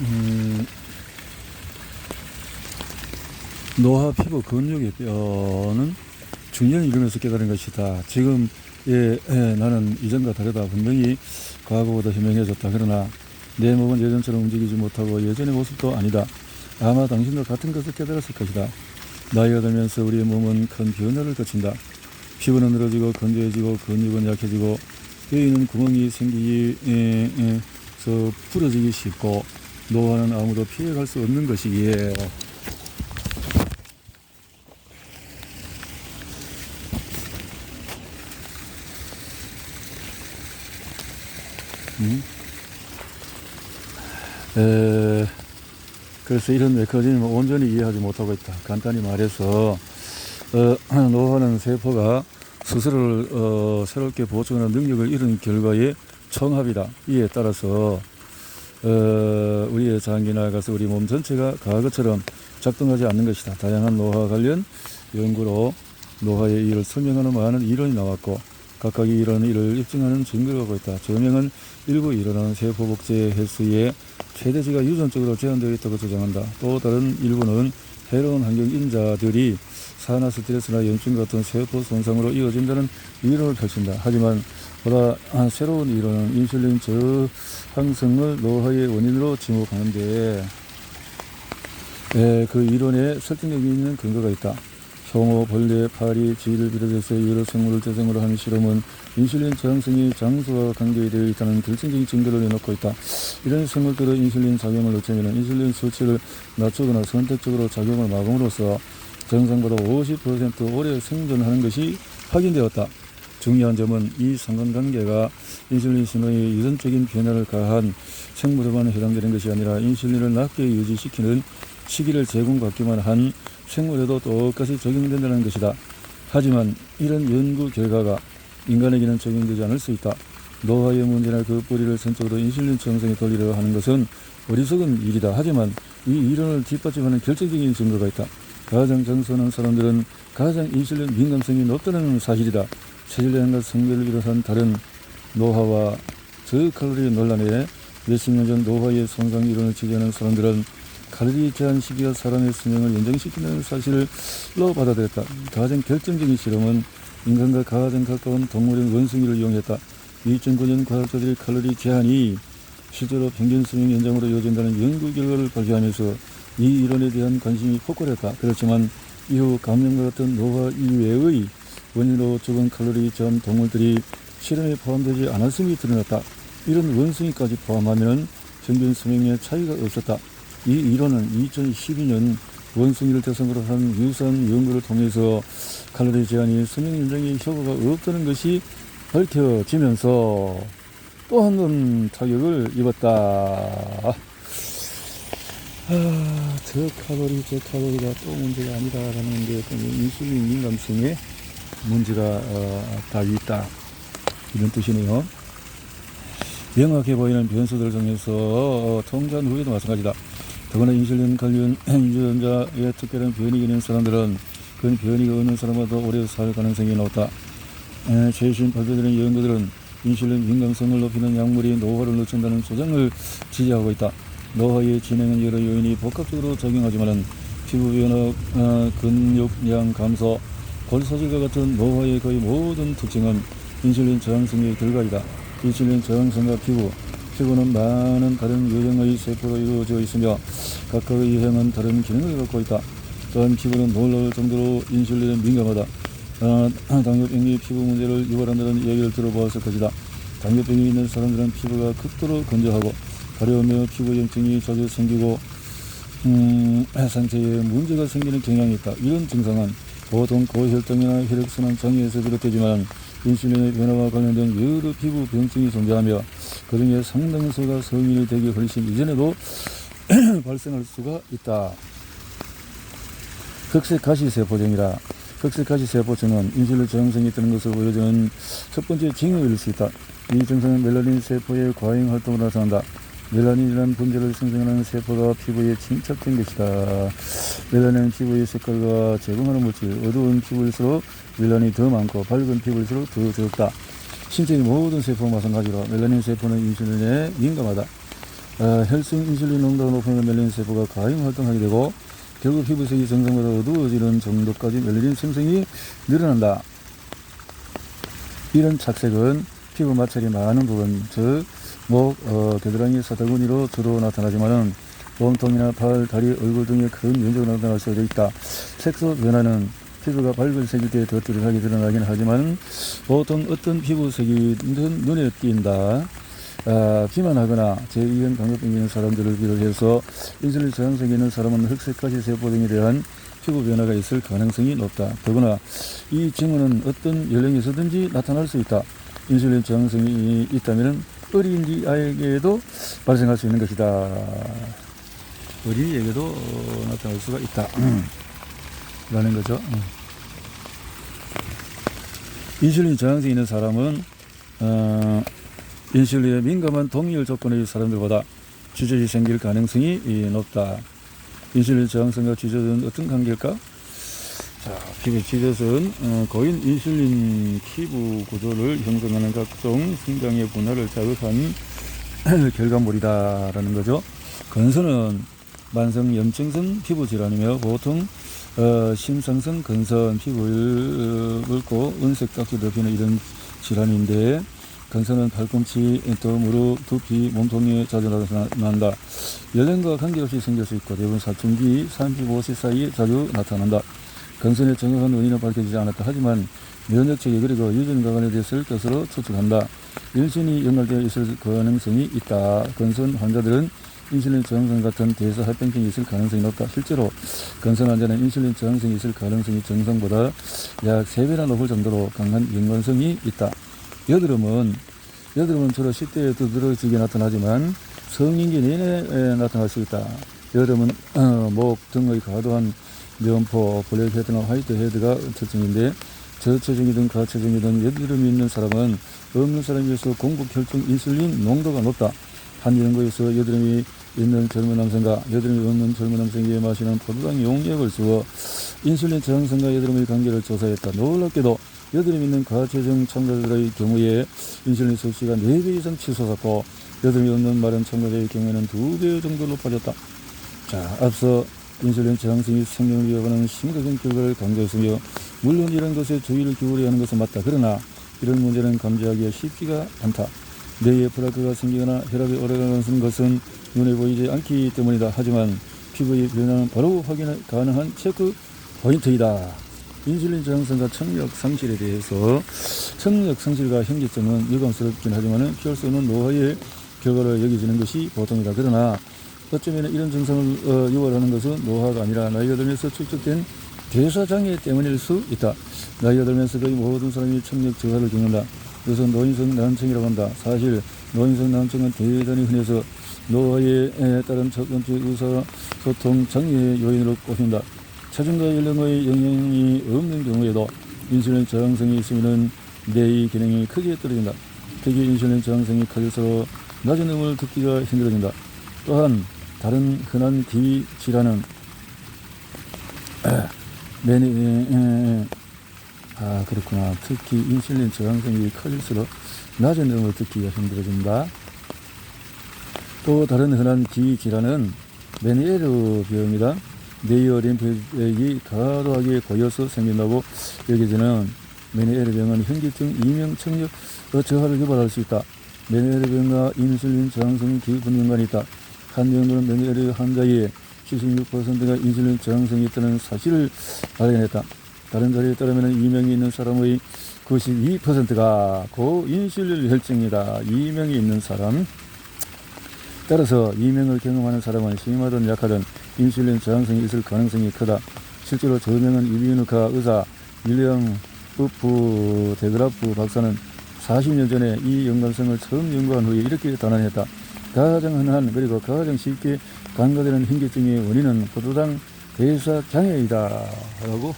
음, 노화 피부 근육의 뼈는 중년이 이루면서 깨달은 것이다. 지금 나는 이전과 다르다. 분명히 과거보다 현명해졌다. 그러나 내 몸은 예전처럼 움직이지 못하고 예전의 모습도 아니다. 아마 당신도 같은 것을 깨달았을 것이다. 나이가 들면서 우리의 몸은 큰 변화를 거친다. 피부는 늘어지고 건조해지고 근육은 약해지고 뼈에는 구멍이 생기기서 부러지기 쉽고 노화는 아무도 피해갈 수 없는 것이기에 그래서 이런 메커니즘을 온전히 이해하지 못하고 있다. 간단히 말해서 노화는 세포가 스스로를 새롭게 보존하는 능력을 잃은 결과의 총합이다. 이에 따라서 우리의 장기나 가서 우리 몸 전체가 과거처럼 작동하지 않는 것이다. 다양한 노화 관련 연구로 노화의 이유를 설명하는 많은 이론이 나왔고 각각 이 이론을 입증하는 증거를 갖고 있다. 저명은 일부 이론은 세포 복제 횟수의 최대치가 유전적으로 제한되어 있다고 주장한다. 또 다른 일부는 해로운 환경 인자들이 산화 스트레스나 염증 같은 세포 손상으로 이어진다는 이론을 펼친다. 하지만 보다 새로운 이론은 인슐린 저항성을 노화의 원인으로 지목하는데 그 이론에 설득력 있는 근거가 있다. 송어, 벌레, 파리, 쥐를 비롯해서 여러 생물을 대상으로 한 실험은 인슐린 저항성이 장수와 관계되어 있다는 결정적인 증거를 내놓고 있다. 이런 생물들의 인슐린 작용을 늦추면 인슐린 수치를 낮추거나 선택적으로 작용을 막음으로써 정상보다 50% 오래 생존하는 것이 확인되었다. 중요한 점은 이 상관관계가 인슐린 신호의 유전적인 변화를 가한 생물에만 해당되는 것이 아니라 인슐린을 낮게 유지시키는 시기를 제공받기만 한 생물에도 똑같이 적용된다는 것이다. 하지만 이런 연구 결과가 인간에게는 적용되지 않을 수 있다. 노화의 문제나 그 뿌리를 선적으로 인슐린 저항성에 돌리려 하는 것은 어리석은 일이다. 하지만 이 이론을 뒷받침하는 결정적인 증거가 있다. 가장 장수하는 사람들은 가장 인슐린 민감성이 높다는 사실이다. 체질량과 성별을 비롯한 다른 노화와 저칼로리 논란에 몇십 년 전 노화의 손상 이론을 지지하는 사람들은 칼로리 제한 시기가 사람의 수명을 연장시키는 사실로 받아들였다. 가장 결정적인 실험은 인간과 가장 가까운 동물인 원숭이를 이용했다. 2009년 과학자들이 칼로리 제한이 실제로 평균 수명 연장으로 이어진다는 연구 결과를 발표하면서 이 이론에 대한 관심이 폭발했다. 그렇지만 이후 감염과 같은 노화 이외의 원인으로 죽은 칼로리 제한 동물들이 실험에 포함되지 않았음이 드러났다. 이런 원숭이까지 포함하면 평균 수명의 차이가 없었다. 이 이론은 2012년 원숭이를 대상으로 한 유사한 연구를 통해서 칼로리 제한이 수명 연장에 효과가 없다는 것이 밝혀지면서 또 한 번 타격을 입었다. 저칼로리가 또 문제가 아니다라는 게 인슐린 민감성에 문제가 다 있다. 이런 뜻이네요. 명확해 보이는 변수들 중에서 통제한 후에도 마찬가지다. 더구나 인슐린 관련 유전자에 특별한 변이가 있는 사람들은 그 변이가 없는 사람보다 오래 살 가능성이 높다. 최신 발표되는 연구들은 인슐린 민감성을 높이는 약물이 노화를 늦춘다는 주장을 지지하고 있다. 노화의 진행은 여러 요인이 복합적으로 작용하지만 피부 변화, 근육량 감소, 골소질과 같은 노화의 거의 모든 특징은 인슐린 저항성의 결과이다. 인슐린 저항성과 피부는 많은 다른 유형의 세포로 이루어져 있으며 각각의 유형은 다른 기능을 갖고 있다. 또한 피부는 놀라울 정도로 인슐린에 민감하다. 당뇨병이 피부 문제를 유발한다는 이야기를 들어보았을 것이다. 당뇨병이 있는 사람들은 피부가 극도로 건조하고 가려우며 피부 염증이 자주 생기고 상체에 문제가 생기는 경향이 있다. 이런 증상은 보통 고혈당이나 혈액순환 장애에서 비롯되지만 인슐린의 변화와 관련된 여러 피부 병증이 존재하며 그 중에 상당수가 성인이 되기 훨씬 이전에도 발생할 수가 있다. 흑색가시세포증이라. 흑색가시세포증은 인슐린 저항성이 있다는 것을 보여주는 첫 번째 징후일 수 있다. 이 증상은 멜라닌 세포의 과잉 활동으로 나타난다. 멜라닌이라는 분자를 생성하는 세포가 피부에 침착된 것이다. 멜라닌은 피부의 색깔과 제공하는 물질, 어두운 피부일수록 멜라닌이 더 많고 밝은 피부일수록 더 적다. 신체의 모든 세포와 마찬가지로 멜라닌 세포는 인슐린에 민감하다. 혈중 인슐린 농도가 높으면 멜라닌 세포가 과잉 활동하게 되고 결국 피부색이 정상보다 어두워지는 정도까지 멜라닌 생성이 늘어난다. 이런 착색은 피부 마찰이 많은 부분, 즉 목, 겨드랑이, 사타구니로 주로 나타나지만 몸통이나 팔, 다리, 얼굴 등의 큰 면적으로 나타날 수도 있다. 색소 변화는 피부가 밝은 색일 때 더 뚜렷하게 드러나긴 하지만 보통 어떤 피부색이든 눈에 띈다. 비만하거나 제2형 당뇨병이 있는 사람들을 비롯해서 인슐린 저항성이 있는 사람은 흑색가시 세포 등에 대한 피부 변화가 있을 가능성이 높다. 더구나 이 징후는 어떤 연령에서든지 나타날 수 있다. 인슐린 저항성이 있다면 어린이에게도 발생할 수 있는 것이다. 어린이에게도 나타날 수가 있다. 라는 거죠. 인슐린 저항성이 있는 사람은 인슐린에 민감한 동열 조건의 사람들보다 쥐젖이 생길 가능성이 높다. 인슐린 저항성과 쥐젖은 어떤 관계일까? 자, 피부 쥐젖은 고인 인슐린 피부 구조를 형성하는 각종 성장의 분할을 자극한 결과물이다라는 거죠. 건선은 만성 염증성 피부 질환이며 보통 심상성 건선 피부를 긁고 은색 딱지 덮이는 이런 질환인데 건선은 팔꿈치, 또 무릎, 두피, 몸통에 자주 나타난다. 연령과 관계없이 생길 수 있고 대부분 사춘기 35세 사이에 자주 나타난다. 건선의 정확한 원인은 밝혀지지 않았다. 하지만 면역 체계 그리고 유전과 관련됐을 것으로 추측한다. 인슐린이 연결되어 있을 가능성이 있다. 건선 환자들은 인슐린 저항성 같은 대사합병증이 있을 가능성이 높다. 실제로 건선 환자는 인슐린 저항성이 있을 가능성이 정상보다 약 3배나 높을 정도로 강한 연관성이 있다. 여드름은 주로 10대에 두드러지게 나타나지만 성인기 내내 나타날 수 있다. 여드름은 목 등의 과도한 면포, 블랙 헤드나 화이트 헤드가 특징인데 저체중이든 과체중이든 여드름이 있는 사람은 없는 사람에 비해서 공복 혈중 인슐린 농도가 높다. 한 연구에서 여드름이 있는 젊은 남성과 여드름이 없는 젊은 남성에게 마시는 포도당 용액을 주어 인슐린 저항성과 여드름의 관계를 조사했다. 놀랍게도 여드름 있는 과체중 참가자들의 경우에 인슐린 섭취가 4배 이상 치솟았고 여드름이 없는 마른 참가자의 경우에는 2배 정도 높아졌다. 자, 앞서 인슐린 저항성이 생명을 위협하는 심각한 결과를 강조했으며 물론 이런 것에 주의를 기울여야 하는 것은 맞다. 그러나 이런 문제는 감지하기가 쉽지가 않다. 뇌에 플라크가 생기거나 혈압이 오래가는 것은 눈에 보이지 않기 때문이다. 하지만 피부의 변화는 바로 확인 가능한 체크 포인트이다. 인슐린 저항성과 청력 상실에 대해서 청력 상실과 현기증은 유감스럽긴 하지만 피할 수 없는 노화의 결과로 여겨지는 것이 보통이다. 그러나 어쩌면 이런 증상을 유발하는 것은 노화가 아니라 나이가 들면서 축적된 대사장애 때문일 수 있다. 나이가 들면서 거의 모든 사람이 청력 저하를 겪는다. 이것은 노인성 난청이라고 한다. 사실 노인성 난청은 대단히 흔해서 노화에 따른 첫 번째 의사소통 장애의 요인으로 꼽힌다. 체중과 연령의 영향이 없는 경우에도 인슐린 저항성이 있으면 뇌의 기능이 크게 떨어진다. 특히 인슐린 저항성이 커질수록 낮은 음을 듣기가 힘들어진다. 또한 다른 흔한 귀 질환은 그렇구나. 특히 인슐린 저항성이 커질수록 낮은 음을 듣기가 힘들어진다. 또 다른 흔한 귀 질환은 메니에르 병이다. 뇌의 림프액이 과도하게 고여서 생긴다고 여겨지는 메니에르 병은 현기증, 이명, 청력 저하를 유발할 수 있다. 메니에르 병과 인슐린 저항성이 깊은 연관이 있다. 한 연구는 메니에르 환자의 76%가 인슐린 저항성이 있다는 사실을 발견했다. 다른 자료에 따르면 이명이 있는 사람의 92%가 고인슐린 혈증이다. 이명이 있는 사람. 따라서 이명을 경험하는 사람은 심하든 약하든 인슐린 저항성이 있을 가능성이 크다. 실제로 저명한 이비인후과 의사 윌리엄 우프 데그라프 박사는 40년 전에 이 연관성을 처음 연구한 후에 이렇게 단언했다. 가장 흔한 그리고 가장 쉽게 간과되는 현기증의 원인은 포도당 대사장애이다 라고.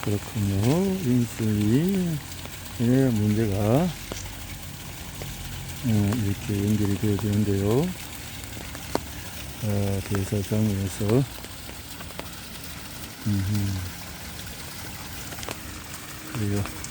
그렇군요. 인슐린의 문제가 이렇게 연결이 되어지는데요. 대사장애에서 그래요.